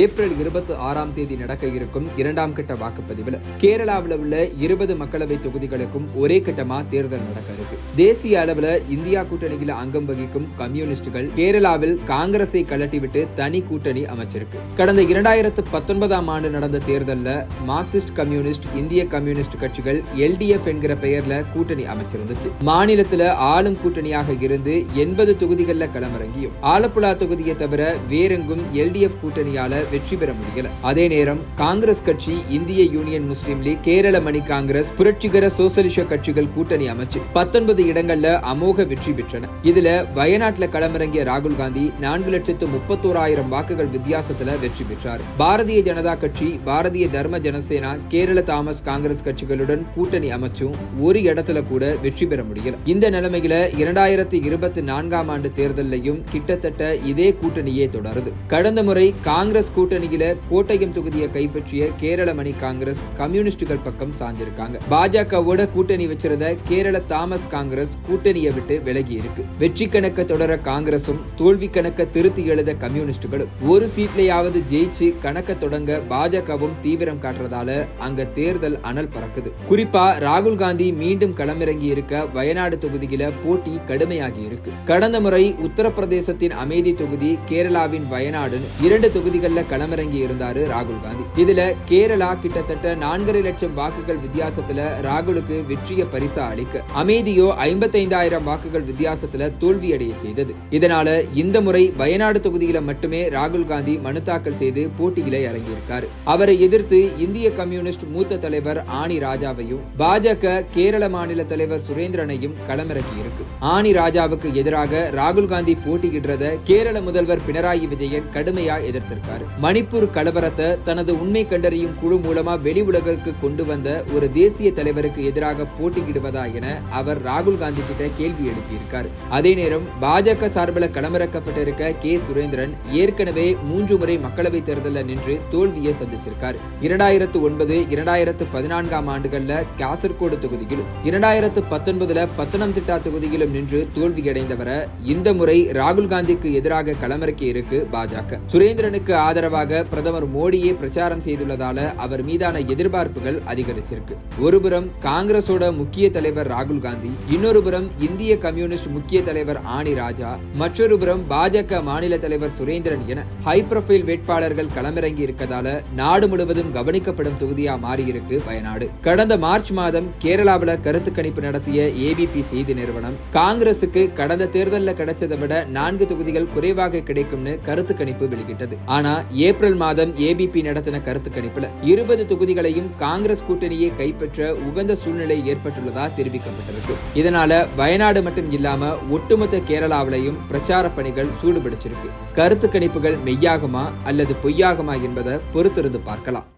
April 26 நடக்க இருக்கும் 2ஆம் கட்ட வாக்குப்பதிவில் கேரளாவில் உள்ள 20 மக்களவை தொகுதிகளுக்கும் ஒரே கட்டமா தேர்தல் நடக்க இருக்கு. தேசிய அளவில் இந்தியா கூட்டணியில் அங்கம் வகிக்கும் கம்யூனிஸ்டுகள் கேரளாவில் காங்கிரஸை கலட்டிவிட்டு தனி கூட்டணி அமைச்சிருக்கு. கடந்த 2019 ஆண்டு நடந்த தேர்தலில் மார்க்சிஸ்ட் கம்யூனிஸ்ட், இந்திய கம்யூனிஸ்ட் கட்சிகள் LDF என்கிற பெயர்ல கூட்டணி அமைச்சிருந்துச்சு. மாநிலத்தில் ஆளும் கூட்டணியாக இருந்து 80 தொகுதிகளில் களமிறங்கியும் ஆலப்புழா தொகுதியை தவிர வேறெங்கும் LDF கூட்டணியால வெற்றி பெற முடியல. அதே நேரம் காங்கிரஸ் கட்சி, இந்திய யூனியன் முஸ்லிம் லீக், கேரள மணி காங்கிரஸ், புரட்சிகர சோசலிச கட்சிகள் கூட்டணி அமைச்சு 19 இடங்கள்ல அமோக வெற்றி பெற்றன. இதுல வயநாட்டுல களமிறங்கிய ராகுல் காந்தி 4,31,000 வாக்குகள் வித்தியாசத்துல வெற்றி பெற்றார். பாரதிய ஜனதா கட்சி, பாரதிய தர்ம ஜனசேனா, கேரள தாமஸ் காங்கிரஸ் கட்சிகளுடன் கூட்டணி அமைச்சும் ஒரு இடத்துல கூட வெற்றி பெற முடியல. இந்த நிலைமையில 2024 ஆண்டு தேர்தலையும் கிட்டத்தட்ட இதே கூட்டணியே தொடருது. கடந்த முறை காங்கிரஸ் கூட்டணியில கோட்டயம் தொகுதியை கைப்பற்றிய கேரள மணி காங்கிரஸ் கம்யூனிஸ்டுகள் பக்கம் சாஞ்சிருக்காங்க. பாஜகவோட கூட்டணி வச்சிருந்த கேரள தாமஸ் காங்கிரஸ் கூட்டணியை விட்டு விலகி இருக்கு. வெற்றி கணக்க தொடர காங்கிரசும், தோல்வி கணக்க திருத்தி எழுத கம்யூனிஸ்டுகளும் ஒரு சீட்லயாவது ஜெயிச்சு கணக்க தொடங்க பாஜகவும் தீவிரம் காட்டுறதால அங்க தேர்தல் அனல் பறக்குது. குறிப்பா ராகுல் காந்தி மீண்டும் களமிறங்கி இருக்க வயநாடு தொகுதியில போட்டி கடுமையாகி இருக்கு. கடந்த முறை உத்தரப்பிரதேசத்தின் அமேதி தொகுதி, கேரளாவின் வயநாடு 2 தொகுதிகளில் களமிறங்கி இருந்தாரு ராகுல் காந்தி. இதுல கேரளா கிட்டத்தட்ட 4.5 லட்சம் வாக்குகள் வித்தியாசத்துல ராகுலுக்கு வெற்றியை பரிசா அளிக்க, அமேதியோ 55,000 வாக்குகள் வித்தியாசத்துல தோல்வியடைய செய்தது. இதனால இந்த முறை வயநாடு தொகுதியில மட்டுமே ராகுல் காந்தி மனு தாக்கல் செய்து போட்டியில இறங்கியிருக்காரு. அவரை எதிர்த்து இந்திய கம்யூனிஸ்ட் மூத்த தலைவர் ஆனி ராஜாவையும், பாஜக கேரள மாநில தலைவர் சுரேந்திரனையும் களமிறக்கி இருக்கு. ஆனி ராஜாவுக்கு எதிராக ராகுல் காந்தி போட்டியிடுறத கேரள முதல்வர் பினராயி விஜயன் கடுமையா எதிர்த்திருக்காரு. மணிப்பூர் கலவரத்தை தனது உண்மை கண்டறியும் குழு மூலமா வெளி உலகிற்கு கொண்டு வந்த ஒரு தேசிய தலைவருக்கு எதிராக போட்டியிடுவதா என அவர் ராகுல் காந்தி கிட்ட கேள்வி எழுப்பியிருக்கார். அதே நேரம் பாஜக சார்பில் களமிறக்கப்பட்டிருக்க கே சுரேந்திரன் ஏற்கனவே 3 முறை மக்களவை தேர்தலில் நின்று தோல்வியை சந்திச்சிருக்கார். 2009, 2014 ஆண்டுகள்ல காசர்கோடு தொகுதியிலும் 2019 பத்தனம்திட்டா தொகுதியிலும் நின்று தோல்வியடைந்தவரை இந்த முறை ராகுல் காந்திக்கு எதிராக களமிறக்கி இருக்கு பாஜக. சுரேந்திரனுக்கு ஆதரவாக பிரதமர் மோடியே பிரச்சாரம் செய்துள்ளதால அவர் மீதான எதிர்பார்ப்புகள் அதிகரிச்சிருக்கு. ஒருபுறம் காங்கிரஸோட முக்கிய தலைவர் ராகுல் காந்தி, இன்னொரு புறம் இந்திய கம்யூனிஸ்ட் முக்கிய தலைவர் ஆனி ராஜா, மற்றொரு புறம் பாஜக மாநில தலைவர் சுரேந்திரன் என ஹை ப்ரொஃபைல் வேட்பாளர்கள் களமிறங்கி இருக்கதால நாடு முழுவதும் கவனிக்கப்படும் தொகுதியா மாறியிருக்கு வயநாடு. கடந்த மார்ச் மாதம் கேரளாவில் கருத்து கணிப்பு நடத்திய ABP செய்தி நிறுவனம் காங்கிரசுக்கு கடந்த தேர்தலில் கிடைச்சதை விட 4 தொகுதிகள் குறைவாக கிடைக்கும்னு கருத்து கணிப்பு வெளியிட்டது. ஆனா ஏப்ரல் மாதம் ABP நடத்தின கருத்து கணிப்புல 20 தொகுதிகளையும் காங்கிரஸ் கூட்டணியை கைப்பற்ற உகந்த சூழ்நிலை ஏற்பட்டுள்ளதா தெரிவிக்கப்பட்டிருக்கு. இதனால வயநாடு மட்டும் இல்லாம ஒட்டுமொத்த கேரளாவிலையும் பிரச்சார பணிகள் சூடுபிடிச்சிருக்கு. கருத்து கணிப்புகள் மெய்யாகுமா அல்லது பொய்யாகுமா என்பதை பொறுத்திருந்து பார்க்கலாம்.